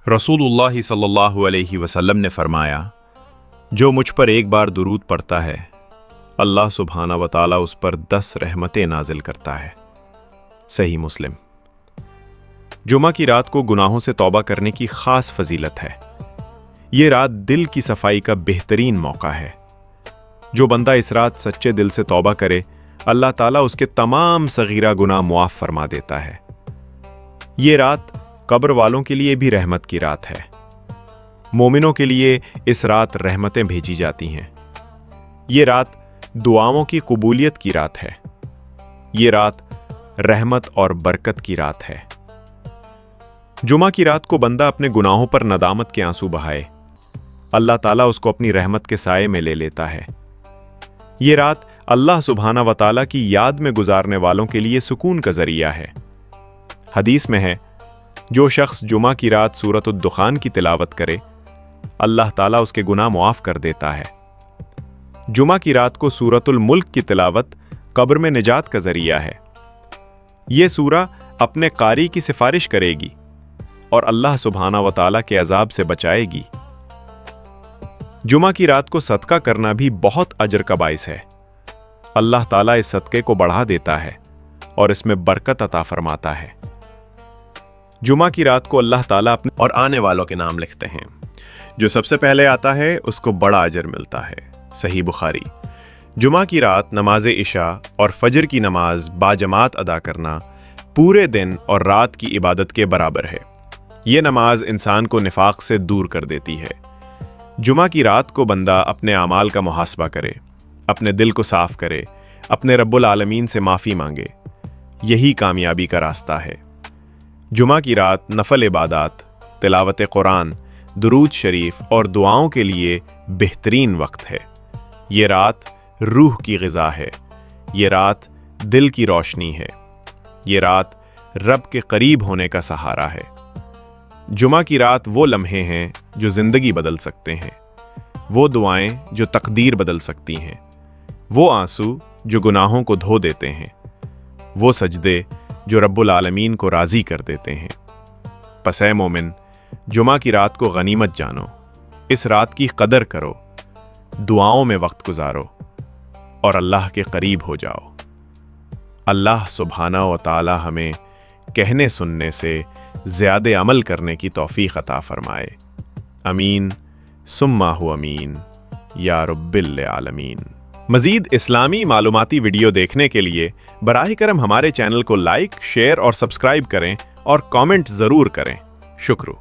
रसूलुल्लाह सल्लल्लाहु अलैहि वसल्लम ने फरमाया, जो मुझ पर एक बार दुरूद पढ़ता है, अल्लाह सुब्हाना व तआला उस पर 10 रहमतें नाजिल करता है। सही मुस्लिम। जुमा की रात को गुनाहों से तौबा करने की खास फजीलत है। ये रात दिल की सफाई का बेहतरीन मौका है। जो बंदा इस रात सच्चे दिल से तौबा करे, अल्लाह ताला उसके तमाम सगीरा गुनाह मुआफ फरमा देता है। ये रात कब्र वालों के लिए भी रहमत की रात है। मोमिनों के लिए इस रात रहमतें भेजी जाती हैं। ये रात दुआओं की कबूलियत की रात है। ये रात रहमत और बरकत की रात है। जुमा की रात को बंदा अपने गुनाहों पर नदामत के आंसू बहाए, अल्लाह ताला उसको अपनी रहमत के साये में ले लेता है। ये रात अल्लाह सुब्हाना व तआला की याद में गुजारने वालों के लिए सुकून का जरिया है। हदीस में है, जो शख्स जुमा की रात सूरतुद दुखान की तिलावत करे, अल्लाह ताला उसके गुनाह मुआफ कर देता है। जुमा की रात को सूरतुल मुल्क की तिलावत कब्र में निजात का जरिया है। ये सूरा अपने कारी की सिफारिश करेगी और अल्लाह सुब्हाना व तआला के अजाब से बचाएगी। जुमा की रात को सदका करना भी बहुत अजर का बाइस है। अल्लाह ताला इस सदके को बढ़ा देता है और इसमें बरकत अता फरमाता है। जुमा की रात को अल्लाह ताला अपने और आने वालों के नाम लिखते हैं। जो सबसे पहले आता है उसको बड़ा अजर मिलता है। सही बुखारी। जुमा की रात नमाज इशा और फजर की नमाज बाजमात अदा करना पूरे दिन और रात की इबादत के बराबर है। ये नमाज इंसान को निफाक से दूर कर देती है। जुमा की रात को बंदा अपने आमाल का मुहासबा करे, अपने दिल को साफ करे, अपने रब्बुल आलमीन से माफ़ी मांगे। यही कामयाबी का रास्ता है। जुमा की रात नफल इबादात, तिलावत कुरान, दुरूद शरीफ और दुआओं के लिए बेहतरीन वक्त है। ये रात रूह की ग़िज़ा है। ये रात दिल की रोशनी है। ये रात रब के करीब होने का सहारा है। जुमा की रात वो लम्हे हैं जो ज़िंदगी बदल सकते हैं। वो दुआएं जो तकदीर बदल सकती हैं। वो आंसू जो गुनाहों को धो देते हैं। वो सजदे जो रब्बुल आलमीन को राज़ी कर देते हैं। पसे मोमिन, जुमा की रात को गनीमत जानो। इस रात की कदर करो, दुआओं में वक्त गुजारो और अल्लाह के करीब हो जाओ। अल्लाह सुब्हाना व तआला हमें कहने सुनने से ज़्यादा अमल करने की तौफीक अता फरमाए। अमीन सुम्मा हु अमीन या रब्बिल आलमीन। मज़ीद इस्लामी मालूमाती वीडियो देखने के लिए बराह करम हमारे चैनल को लाइक, शेयर और सब्सक्राइब करें और कमेंट ज़रूर करें। शुक्र।